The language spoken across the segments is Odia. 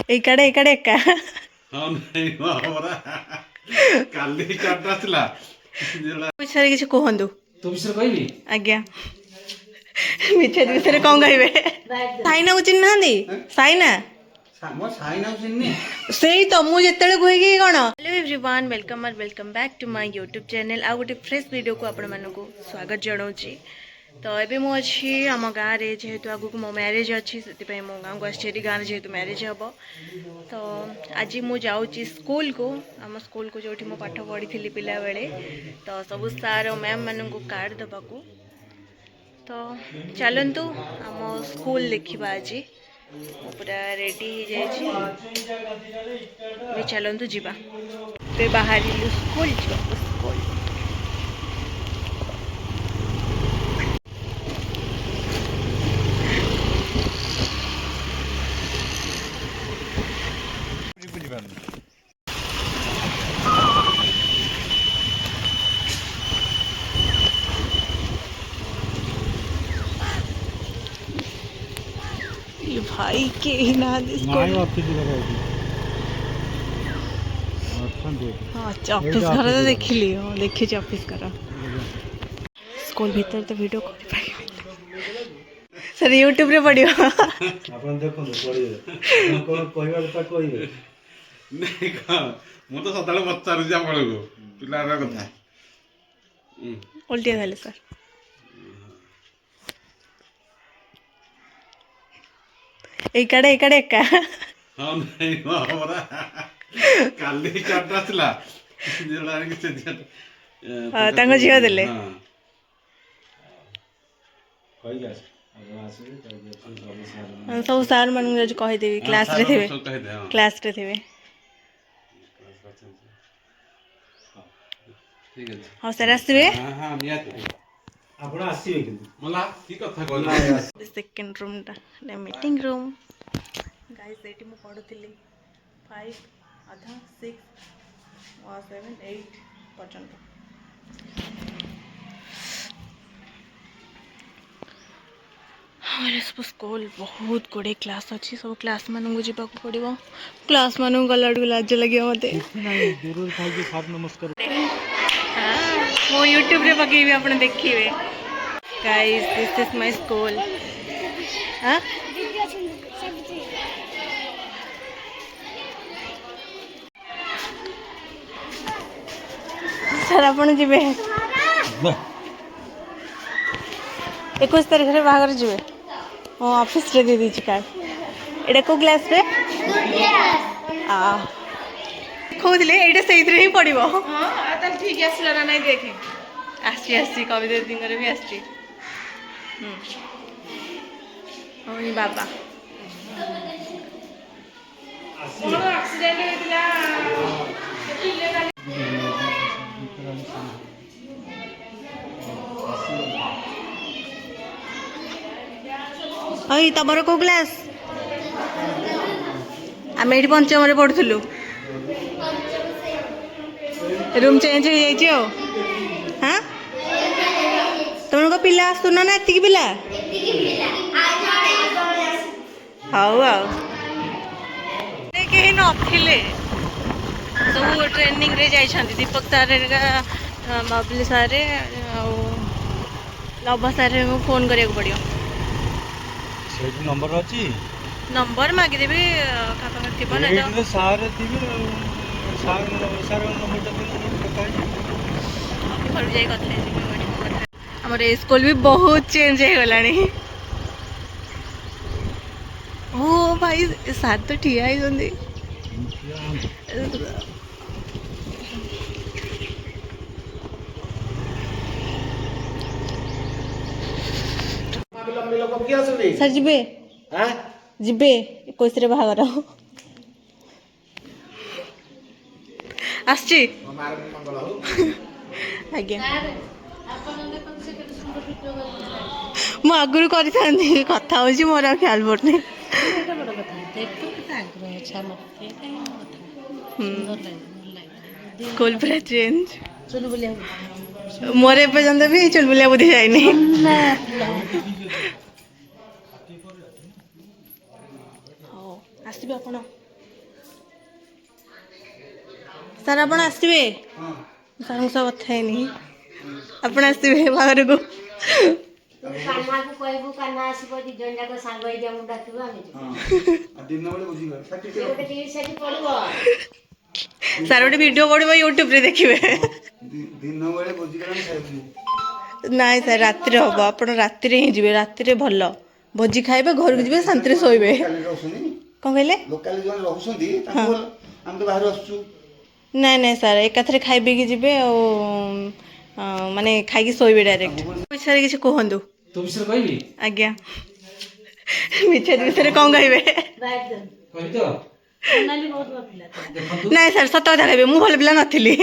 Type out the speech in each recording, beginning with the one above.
ଏଇକାଡେ ଏକାଡେ ଏକା ହଁ ନାଇଁ ହବରା କାଲି ଚାରିଟା ଥିଲା ବିଷୟରେ କିଛି କୁହନ୍ତୁ। ତୋ ବିଷୟରେ କହିବି? ଆଜ୍ଞା ମିଛ ବିଷୟରେ କଣ କହିବେ? ସାଇନାକୁ ଚିହ୍ନି ନାହାନ୍ତି? ସାଇନା ମୋ ସାଇନା ଚିହ୍ନି ସେଇ ତ ମୁଁ ଯେତେବେଳେ କୁହେକି କଣ। Hello everyone, welcome R welcome back to my YouTube channel. ଆଉ ଗୋଟେ ଫ୍ରେଶ୍ ଭିଡ଼ିଓକୁ ଆପଣମାନଙ୍କୁ ସ୍ୱାଗତ ଜଣାଉଛି। ତ ଏବେ ମୁଁ ଅଛି ଆମ ଗାଁରେ, ଯେହେତୁ ଆଗକୁ ମୋ ମ୍ୟାରେଜ୍ ଅଛି ସେଥିପାଇଁ ମୋ ଗାଁକୁ ଆସିଛି। ଏଠି ଗାଁରେ ଯେହେତୁ ମ୍ୟାରେଜ୍ ହେବ, ତ ଆଜି ମୁଁ ଯାଉଛି ସ୍କୁଲକୁ, ଆମ ସ୍କୁଲକୁ ଯେଉଁଠି ମୁଁ ପାଠ ପଢ଼ିଥିଲି ପିଲାବେଳେ। ତ ସବୁ ସାର୍ ଓ ମ୍ୟାମ୍ ମାନଙ୍କୁ କାର୍ଡ଼ ଦେବାକୁ। ତ ଚାଲନ୍ତୁ ଆମ ସ୍କୁଲ ଦେଖିବା ଆଜି। ମୁଁ ପୁରା ରେଡ଼ି ହେଇଯାଇଛି, ଏବେ ଚାଲନ୍ତୁ ଯିବା। ଏବେ ବାହାରିଲୁ ସ୍କୁଲ ଯିବାକୁ। ସ୍କୁଲ भाई के ना ऑफिस घर तो देखिली। हाँ देखी ऑफिस घर स्कूल भीतर तो वीडियो कर सर यूट्यूब रे पड़ियो ଆପଣ ଦେଖନ୍ତୁ ପଢିବେ କଣ କହିବା କଥା କହିବେ। ନାଇଁ କଣ ମୁଁ ତ ସଦାବେଳେ ପଚାରୁଛି ଆପଣଙ୍କୁ ପିଲାର କଥା। उल्टिया झाले सर। ଏଇକାଡେ ଏକାଡେ ଏକା ହଁ ନାଇଁ ହବରା କାଲି ଚାରିଟା ଥିଲା ତାଙ୍କ ଝିଅ ଦେଲେ। ସବୁ ସାର୍ ମାନଙ୍କୁ ଯାଉଛି କହିଦେବି, କ୍ଲାସରେ ଥିବେ, କ୍ଲାସରେ ଥିବେ। ହଁ ସାର୍ ଆସିବେ। ଆପଣ ଆସିବେ କିନ୍ତୁ ସେକେଣ୍ଡ ରୁମ୍ଟା ମିଟିଂ ରୁମ୍। ଗାଇସ୍ ଏଇଠି ମୁଁ ପଢ଼ୁଥିଲି 5 ଅଧା 6 7 8 ପର୍ଯ୍ୟନ୍ତ। ସବୁ ସ୍କୁଲ ବହୁତ ଗୁଡ଼ିଏ କ୍ଲାସ୍ ଅଛି। ସବୁ କ୍ଲାସ୍ ମାନଙ୍କୁ ଯିବାକୁ ପଡ଼ିବ। କ୍ଲାସ୍ ମାନଙ୍କୁ ଗଲାବେଳକୁ ଲାଜ ଲାଗିବ ମୋତେ। ମୁଁ ୟୁଟ୍ୟୁବରେ ପକେଇବି, ଆପଣ ଦେଖିବେ। Guys this is my school. Sir ଆପଣ ଯିବେ 21 ତାରିଖରେ ବାହାଘର ଯିବେ। ହଁ ଅଫିସରେ ଦେଇ ଦେଇଛି କାର୍ଡ଼। ଏଇଟା କେଉଁ କ୍ଲାସ୍ରେ କହୁଥିଲେ? ଏଇଟା ସେଇଥିରେ ହିଁ ପଡ଼ିବ। ହଁ ତାହେଲେ ଠିକ୍ ଆସିଲା ନା ନାଇଁ ଦେଖେ। ଆସିଛି କବିତା ଦିଦିଙ୍କର ବି ଆସିଛି। ହଉନି ବାବା ଆକ୍ସିଡେଣ୍ଟ ହେଇଥିଲା। ଏଇ ତମର କୋଉ କ୍ଲାସ୍? ଆମେ ଏଇଠି ପଞ୍ଚମରେ ପଢ଼ୁଥିଲୁ। ରୁମ୍ ଚେଞ୍ଜ ହେଇଯାଇଛି ଆଉ। ହଁ ତମର କଣ ପିଲା ଆସୁନ ନା? ଏତିକି ପିଲା? ହଉ ଆଉ କେହି ନଥିଲେ, ସବୁ ଟ୍ରେନିଂରେ ଯାଇଛନ୍ତି। ଦୀପକ ସାର୍, ବାବୁଲି ସାର୍ ଆଉ ଲବ ସାର୍ଙ୍କୁ ଫୋନ୍ କରିବାକୁ ପଡ଼ିବ। ସେଇଠି ନମ୍ବର ଅଛି, ନମ୍ବର ମାଗିଦେବି, କାହା ପାଖରେ ଥିବ ନା? ସାର୍ ଥିବେ। ସାର୍ ନମ୍ବରଟା ଘରକୁ ଯାଇ କଥା ହେଇଯିବି। ଆମର ଏ ସ୍କୁଲ ବି ବହୁତ ଚେଞ୍ଜ ହେଇଗଲାଣି। ଓ ଭାଇ ସାର୍ ତ ଠିଆ ହେଇଛନ୍ତି। ସାର୍ ଯିବେ ଯିବେ 21ରେ ବାହାଘର ଆସିଛି। ଆଜ୍ଞା ମୁଁ ଆଗରୁ କରିଥାନ୍ତି, କଥା ହଉଛି ମୋର ଆଉ ଖ୍ୟାଲ ପଡୁନି। ସ୍କୁଲ ପୁରା ଚେଞ୍ଜ। ମୋର ଏପର୍ଯ୍ୟନ୍ତ ବି ଚୁଲବୁଲିଆ ବୁଦ୍ଧି ଯାଇନି। ହଉ ଆସିବେ ଆପଣ। ସାର୍ ଆପଣ ଆସିବେ ହଁ ସାର୍ଙ୍କ ସହ କଥା ହେଇନି ଆପଣ ଆସିବେ ବାହାରକୁ କାହ୍ନାକୁ କହିବୁ କାହ୍ନା ଆସିବ 2 ଜଣ ଯାକ ସାଙ୍ଗ ହେଇକି ଆମକୁ ଡାକିବୁ ଆମେ ଯିବୁ ହଁ ଦିନ ବେଳେ ବୁଝିଗଲେ ସେ ଗୋଟେ ଟିଭି ସେଠି ପଡିବ ସାର୍ ଗୋଟେ ଭିଡ଼ିଓ ପଡ଼ିବ ୟୁଟ୍ୟୁବରେ ଦେଖିବେ ଦିନ ବେଳେ ବୁଝିଗଲେ ଖାଇବୁ ନାଇଁ ସାର୍ ରାତିରେ ହବ ଆପଣ ରାତିରେ ହିଁ ଯିବେ ରାତିରେ ଭଲ ଭୋଜି ଖାଇବେ ଘରକୁ ଯିବେ ଶାନ୍ତିରେ ଶୋଇବେ ଲୋକାଲି ରହୁଛନ୍ତି କ'ଣ କହିଲେ ଲୋକାଲି ଯେଉଁମାନେ ରହୁଛନ୍ତି ତାଙ୍କୁ ଆମେ ତ ବାହାରୁ ଆସୁଛୁ ନାଇଁ ନାଇଁ ସାର୍ ଏକାଥରେ ଖାଇ ପିଇକି ଯିବେ ଆଉ ମାନେ ଖାଇକି ଶୋଇବେ ଡାଇରେକ୍ଟ ବିଷୟରେ କିଛି କୁହନ୍ତୁ ତୋ ବିଷୟରେ କହିବି ଆଜ୍ଞା ମିଛ ବିଷୟରେ କ'ଣ କହିବେ କହିବି ତ ଦେଖନ୍ତୁ ନାଇଁ ସାର୍ ସତ କଥା କହିବେ ମୁଁ ଭଲ ପିଲା ନଥିଲି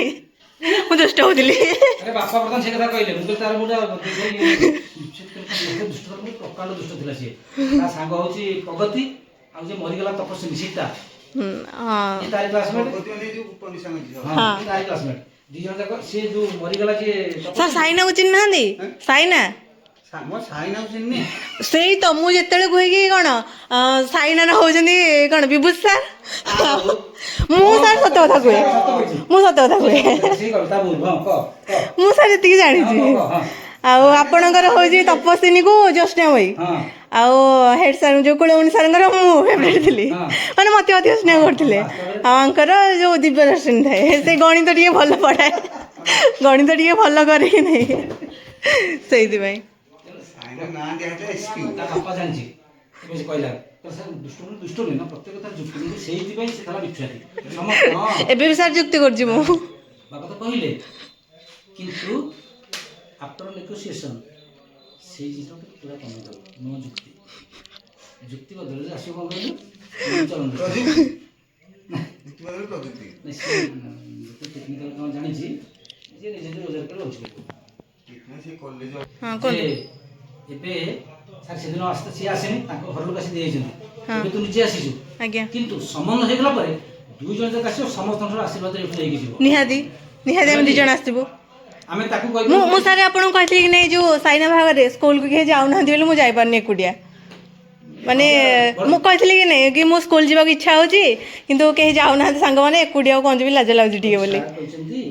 ମୁଁ ଦୁଷ୍ଟ ହଉଥିଲି ଆରେ ବାପା ପ୍ରଥମ ସେ କଥା କହିଲେ ମୁଁ କହିଲି ତାର ଗୋଟେ ପ୍ରକାଣ୍ଡ ଦୁଷ୍ଟ ଥିଲା ସିଏ ତା ସାଙ୍ଗ ହଉଛି ପ୍ରଗତି ଆଉ ଯେ ମରିଗଲା ତପସ୍ୱିନୀ ସୀତା ହଁ ତାରି କ୍ଲାସମେଟ୍ ପ୍ରଗତିମାନେ ଯୋଉ ପଣ୍ଡିସାଙ୍ଗ ଝିଅ ତାରି କ୍ଲାସମେଟ୍ 2 ଜଣ ଯାକ ସିଏ ଯୋଉ ମରିଗଲା ଯିଏ ସାର୍ ସାଇନାକୁ ଚିହ୍ନି ନାହାନ୍ତି ସାଇନା ମୋ ସାଇନାକୁ ଚିହ୍ନି ସେଇ ତ ମୁଁ ଯେତେବେଳେ କୁହେ କି କ'ଣ ସାଇନା ହଉଛନ୍ତି କ'ଣ ବିଭୂତି ସାର୍ ମୁଁ ସାର୍ ସତ କଥା କୁହେ ମୁଁ ସତ କଥା କୁହେ ମୁଁ ସାର୍ ଯେତିକି ଜାଣିଛି ଆଉ ଆପଣଙ୍କର ହଉଛି ତପସ୍ୱିନୀକୁ ଜ୍ୟୋତ୍ସ୍ନାମୟୀ ଆଉ ହେଡ୍ ସାର୍ ଯୋଉ କୁଳମଣି ସାର୍ଙ୍କର ମୁଁ ଫେଭରେଟ୍ ଥିଲି ମାନେ ମତେ ଅଧିକ ସ୍ନେହ କରୁଥିଲେ ଆଉ ଆଙ୍କର ଯୋଉ ଦିବ୍ୟଦର୍ଶିନୀ ଥାଏ ସେ ଗଣିତ ଟିକେ ଭଲ ପଢ଼ାଏ ଗଣିତ ଟିକେ ଭଲ କରେ କି ନାହିଁ ସେଇଥିପାଇଁ ସାଇନା ନାଁ ଦିଆହେଇଥିଲା ଏସ୍କ୍ୟୁ ତା ବାପା ଜାଣିଛି ସେ କହିଲା ଦୁଷ୍ଟ ନୁହେଁ ନା ପ୍ରତ୍ୟେକ କଥା ଯୁକ୍ତି କିନ୍ତୁ ସେଇଥିପାଇଁ ସେ ଥିଲା ବିଖ୍ୟାତି ଏବେ ବି ସାର୍ ଯୁକ୍ତି କରୁଛି ମୁଁ ବାପା ତ କହିଲେ କିନ୍ତୁ ଆଫ୍ଟର ନେଗୋସିଏସନ୍ ସେଇ ଜିନିଷଟା ପୁରା କମିଦେବ ନୂଆ ଯୁକ୍ତି ବଦଳରେ ଆସିବ କ'ଣ କହିଲୁ ପ୍ରଯୁକ୍ତି ସେ ଯେତେ ଟେକ୍ନିକାଲ କ'ଣ ଜାଣିଛି ଯେ ନିଜେ ରୋଜଗାର କରି ରହୁଛି ସେ କଲେଜ ହଁ ଯେ କୁହନ୍ତୁ ଏବେ ସାର୍ ସେଦିନ ଆସିତେ ସିଏ ଆସିନି ତାଙ୍କ ଘର ଲୋକ ଆସି ଦେଇଯାଇଛନ୍ତି ଏବେ ତୁ ନିଜେ ଆସିଛୁ ଆଜ୍ଞା କିନ୍ତୁ ସମ୍ବନ୍ଧ ହେଇଗଲା ପରେ 2 ଜଣ ଯାକ ଆସିବ ସମସ୍ତଙ୍କର ଆଶୀର୍ବାଦ ଏଠୁ ନେଇକି ଯିବ ନିହାତି ନିହାତି ଆମେ 2 ଜଣ ଆସିବୁ ଆମେ ତାକୁ ମୁଁ କହିବୁ ମୁଁ ସାର୍ ଆପଣଙ୍କୁ କହିଥିଲି କି ନାଇଁ ଯୋଉ ସାଇନା ବାହାଘରରେ ସ୍କୁଲକୁ କେହି ଯାଉନାହାନ୍ତି ବୋଲି ମୁଁ ଯାଇପାରୁନି ଏକୁଟିଆ ମାନେ ମୁଁ କହିଥିଲି କି ନାଇଁ କି ମୁଁ ସ୍କୁଲ ଯିବାକୁ ଇଚ୍ଛା ହେଉଛି କିନ୍ତୁ କେହି ଯାଉନାହାନ୍ତି ସାଙ୍ଗମାନେ ଏକୁଟିଆ ଆଉ କ'ଣ ଯିବି ଲାଜ ଲାଗୁଛି ଟିକେ ବୋଲି ସାର୍ କହିଛନ୍ତି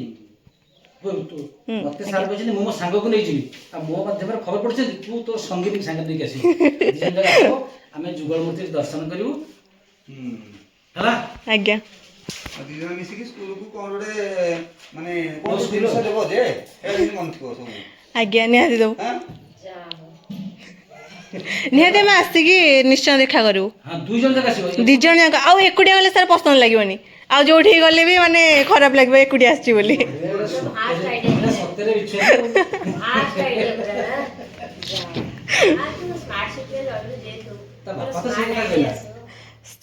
ମତେ ସାର୍ କହିଛନ୍ତି ମୁଁ ମୋ ସାଙ୍ଗକୁ ନେଇଯିବି ଆଉ ମୋ ମାଧ୍ୟମରେ ଖବର ପଡ଼ିଛନ୍ତି ତୁ ତୋ ସଙ୍ଗୀତ ସାଙ୍ଗରେ ନେଇକି ଆସିବୁ ଆମେ ଯୁଗଳ ମୂର୍ତ୍ତି ଦର୍ଶନ କରିବୁ ହେଲା ଆଜ୍ଞା 2 ଜଣ ମିଶିକି ସ୍କୁଲକୁ କ'ଣ ଗୋଟେ ମାନେ କୋଉ ଜିନିଷ ଦେବ ଯେ ମନେ ଥିବ ସବୁ ଆଜ୍ଞା ନିହାତି ଦେବୁ ହଁ ନିହାତି ଆମେ ଆସିକି ନିଶ୍ଚୟ ଦେଖା କରିବୁ ହଁ 2 ଜଣ ଯାକ ଆସିବ 2 ଜଣ ଯାକ ଆଉ ଏକୁଟିଆ ଗଲେ ସାର୍ ପସନ୍ଦ ଲାଗିବନି ଆଉ ଯୋଉଠିକି ଗଲେ ବି ମାନେ ଖରାପ ଲାଗିବ ଏକୁଟିଆ ଆସିଛି ବୋଲି ସତରେ ବିଶ୍ୱାସ ଫାଷ୍ଟ ଆଇଡିଆ ପୁରା ସ୍ମାର୍ଟ ସିଟିରେ ରହିଲୁ ଯେହେତୁ ତା ବାପା ତ ସେଇ କଥା କହିଲା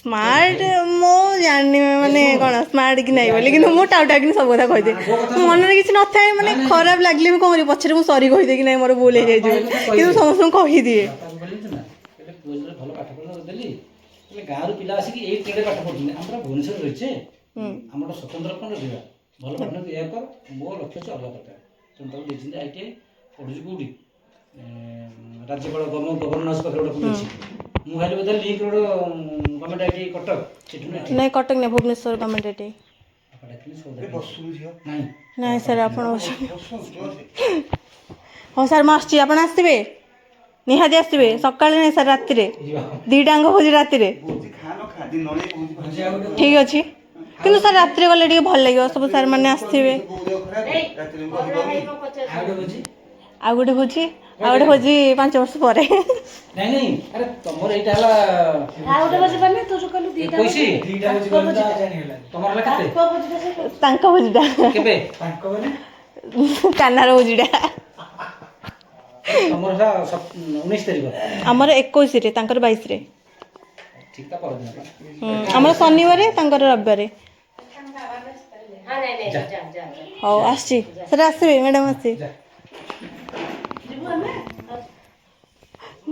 ସ୍ମାର୍ଟ ମୁଁ ଜାଣିନି ମାନେ କ'ଣ ସ୍ମାର୍ଟ କି ନାହିଁ ବୋଲି କିନ୍ତୁ ମୁଁ ଟାଉଟା କିନି ସବୁ କଥା କହିଦିଏ ମୋ ମନରେ କିଛି ନଥାଏ ମାନେ ଖରାପ ଲାଗିଲେ ବି କ'ଣ କରିବି ପଛରେ ମୁଁ ସରି କହିଦିଏ କି ନାହିଁ ମୋର ଭୁଲ ହେଇଯାଇଛି କିନ୍ତୁ ସମସ୍ତଙ୍କୁ କହିଦିଏ ବାପାଙ୍କୁ କହିଲି ନା ଏବେ ପୁଅ ଯେତେବେଳେ ଭଲ ପାଠ ପଢ଼ା ଦେଲି ହେଲେ ଗାଁରୁ ପିଲା ଆସିକି ଏଇ ଟ୍ରେଡ଼େ ପାଠ ପଢ଼ୁଛନ୍ତି ଆମର ଭୁବନେଶ୍ୱର ରହିଛେ ଆମର ସ୍ୱତନ୍ତ୍ର କ'ଣ ରହିବା ଭଲ ପାଠ ଏହା କର ମୋ ଲକ୍ଷ୍ୟ ଅଛି ଅଲଗା ପ୍ରକାର ତେଣୁ ତାକୁ ଦେଇଛନ୍ତି ITI ପଢ଼ୁଛି କେଉଁଠି ରାଜ୍ୟପାଳ ଗଭର୍ଣ୍ଣର ପାଖରେ ଗୋଟେ ପଢ଼ୁଛି ମୁଁ ଭାବିଲି ବୋଧେ link road government ITI Cuttack ସେଠୁ ନାଇଁ କଟକ ନାହିଁ ଭୁବନେଶ୍ୱର ଗଭର୍ଣ୍ଣମେଣ୍ଟ ଏଠି ବସୁ ଝିଅ ନାଇଁ ନାଇଁ ସାର୍ ଆପଣ ହଉ ସାର୍ ମୁଁ ଆସୁଛି ଆପଣ ଆସିବେ ନିହାତି ଆସିବେ ସକାଳେ ନାହିଁ ସାର୍ ରାତିରେ 2ଟାଙ୍କ ଭୋଜି ରାତିରେ ଭୋଜି ଖା ନ ଖା ଦିନ ବେଳେ ଭୋଜି ଠିକ୍ ଅଛି କିନ୍ତୁ ସାର୍ ରାତିରେ ଗଲେ ଟିକେ ଭଲ ଲାଗିବ ସବୁ ସାର୍ ମାନେ ଆସିଥିବେ ରାତିରେ ମୁଁ କହିପାରୁନି ଆଉ ଗୋଟେ ଭୋଜି 5 ବର୍ଷ ପରେ ନାଇଁ ନାଇଁ ଆରେ ତମର ଏଇଟା ହେଲା ଆଉ ଗୋଟେ ବସି ପାରୁନି ତୁ ଯୋଉ କହିଲୁ 2ଟା ଏକୋଇଶି ତମର ହେଲା କେତେ ତାଙ୍କ ଭୋଜିଟା କେବେ କାହ୍ନାର ଭୋଜିଟା ତମର ହେଲା 19 ତାରିଖ ଆମର 21ରେ ତାଙ୍କର 22ରେ ଠିକ୍ ତା ପରଦିନ ଆମର ଶନିବାର ତାଙ୍କର ରବିବାର ହଁ ନାଇଁ ନାଇଁ ଯା ଯା ହଉ ଆସିଛି ସାର୍ ଆସିବେ ମ୍ୟାଡ଼ାମ୍ ଆସିବେ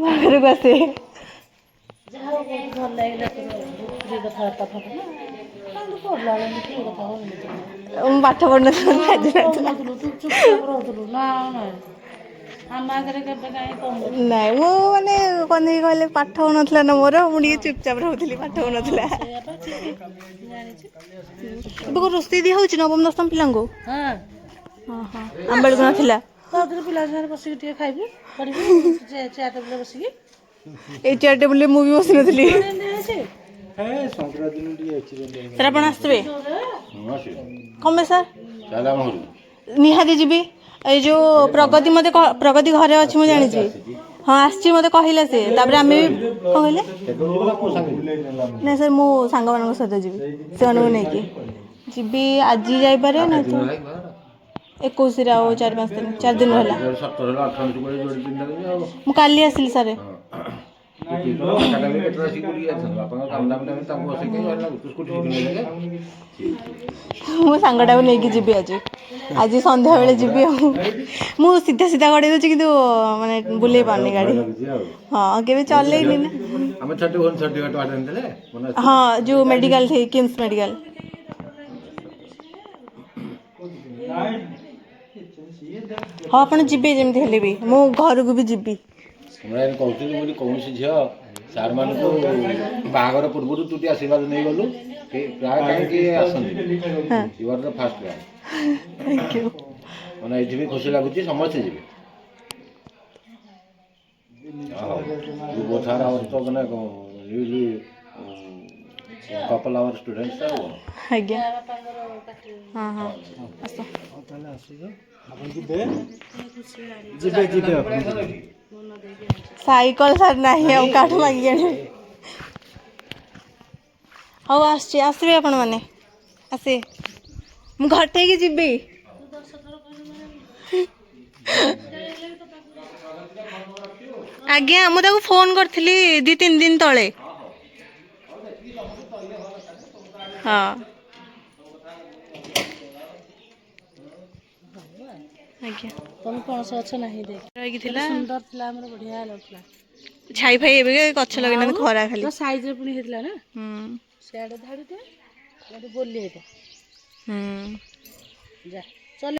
ବାହାରକୁ ଆସିବେ ଯାହା ହଉ ବହୁତ ଭଲ ଲାଗିଲା ତୋର ପ୍ରିୟ କଥାବାର୍ତ୍ତା ଫଟୋ ନା ପଢ଼ିଲା ବେଳେ ପ୍ରିୟ କଥା ହଉନି ମୁଁ ପାଠ ପଢ଼ୁନଥିଲି କହୁନଥିଲୁ ତୁ ଚୁପଚାପ ରହୁଥିଲୁ ନା ନାଇଁ ଆମ ଆଗରେ କେବେ କାହିଁ କମୁ ନାଇଁ ମୁଁ ମାନେ କ'ଣ ହେଇକି କହିଲେ ପାଠ ହଉନଥିଲା ନା ମୋର ମୁଁ ଟିକେ ଚୁପଚାପ ରହୁଥିଲି ପାଠ ହଉନଥିଲା। ସେଇଆ ପା ଜାଣିଛି ଏବେ କ'ଣ ରୋଷେଇ ଦିଆ ହେଉଛି ନବମ ଦଶମ ପିଲାଙ୍କୁ? ହଁ ହଁ ହଁ ଆମ ବେଳକୁ ନଥିଲା। ତାପରେ ପିଲା ସାଙ୍ଗରେ ବସିକି ଟିକେ ଖାଇବୁ ପଢ଼ିବୁ ଚେୟାର ଟେବୁଲରେ ବସିକି ଏଇ ଚେୟାର ଟେବୁଲରେ ମୁଁ ବି ବସିନଥିଲି। ଏମିତି ହେଇଛି ସାର୍ ଆପଣ ଆସିବେ କ'ଣ ପାଇଁ ସାର୍? ଚାଲ ଆମ ଘରକୁ। ନିହାତି ଯିବି। ଏଇ ଯେଉଁ ପ୍ରଗତି ମୋତେ ପ୍ରଗତି ଘରେ ଅଛି ମୁଁ ଜାଣିଛି। ହଁ ଆସିଛି ମୋତେ କହିଲା ସେ। ତାପରେ ଆମେ ବି କ'ଣ କହିଲେ? ନାଇଁ ସାର୍ ମୁଁ ସାଙ୍ଗମାନଙ୍କ ସହିତ ଯିବି ସେମାନଙ୍କୁ ନେଇକି ଯିବି। ଆଜି ଯାଇପାରେ ନାଇଁ ତ 21ରେ ଆଉ 4 ଦିନ ହେଲା। ମୁଁ କାଲି ଆସିଲି ସାର୍। ମୁଁ ସାଙ୍ଗଟାକୁ ନେଇକି ଯିବି ଆଜି ସନ୍ଧ୍ୟାବେଳେ ଯିବି ଆଉ। ମୁଁ ସିଧା ସିଧା ଗଡ଼େଇ ଦେଉଛି କିନ୍ତୁ ମାନେ ବୁଲେଇ ପାରୁନି ଗାଡ଼ି। ହଁ କେବେ ଚଲେଇନି ନା। ହଁ ଯେଉଁ ମେଡ଼ିକାଲ ଥାଇ କିମ୍ସ ମେଡ଼ିକାଲ। ହଁ ଆପଣ ଯିବେ ଯେମିତି ହେଲେ ବି ମୁଁ ଘରକୁ ବି ଯିବି। କହୁଥିଲି ବୋଲି କୌଣସି ଝିଅ ସାର୍ମାନଙ୍କୁ ବାହାଘର ପୂର୍ବରୁ ତୁ ଟିକେ ଆଶୀର୍ବାଦ ନେଇଗଲୁ ପ୍ରାୟ କାହିଁକି ଆସନ୍ତି you are the fast guy. Thank you. ମାନେ ଏଇଠି ବି ଖୁସି ଲାଗୁଛି ସମସ୍ତେ ଯିବେ। ବହୁତ ସାରା ତ ମାନେ ରିୟଲି କପଲ ଆୱାର ଷ୍ଟୁଡେଣ୍ଟସ୍ ଆଉ ଆଜ୍ଞା ହଁ ହଁ ଆସ। ସାଇକେଲ ସାର୍ ନାହିଁ ଆଉ କାଠୁ ମାଗିକି ଆଣିବେ। ହଉ ଆସୁଛି ଆସିବେ ଆପଣମାନେ ଆସିବେ ମୁଁ ଘଟେଇକି ଯିବି। ଆଜ୍ଞା ମୁଁ ତାକୁ ଫୋନ୍ କରିଥିଲି 2-3 ଦିନ ତଳେ। ହଁ ଆଜ୍ଞା ତମେ ପଣସ ଗଛ ନାହିଁ ଦେଖ ରହିକି ଥିଲା ସୁନ୍ଦର ଥିଲା ଆମର ବଢିଆ ଲାଗୁଥିଲା। ଛାଇ ଫାଇ ଏବେ ଗଛ ଲଗେଇନାହାନ୍ତି ଖରା ଖାଲି। ସାଇଜରେ ପୁଣି ହେଇଥିଲା ନା ହୁଁ ସିଆଡେ ଧାଡିଟେ ଇଆଡେ ବୋଲି ହେଇଟା ହୁଁ ଯା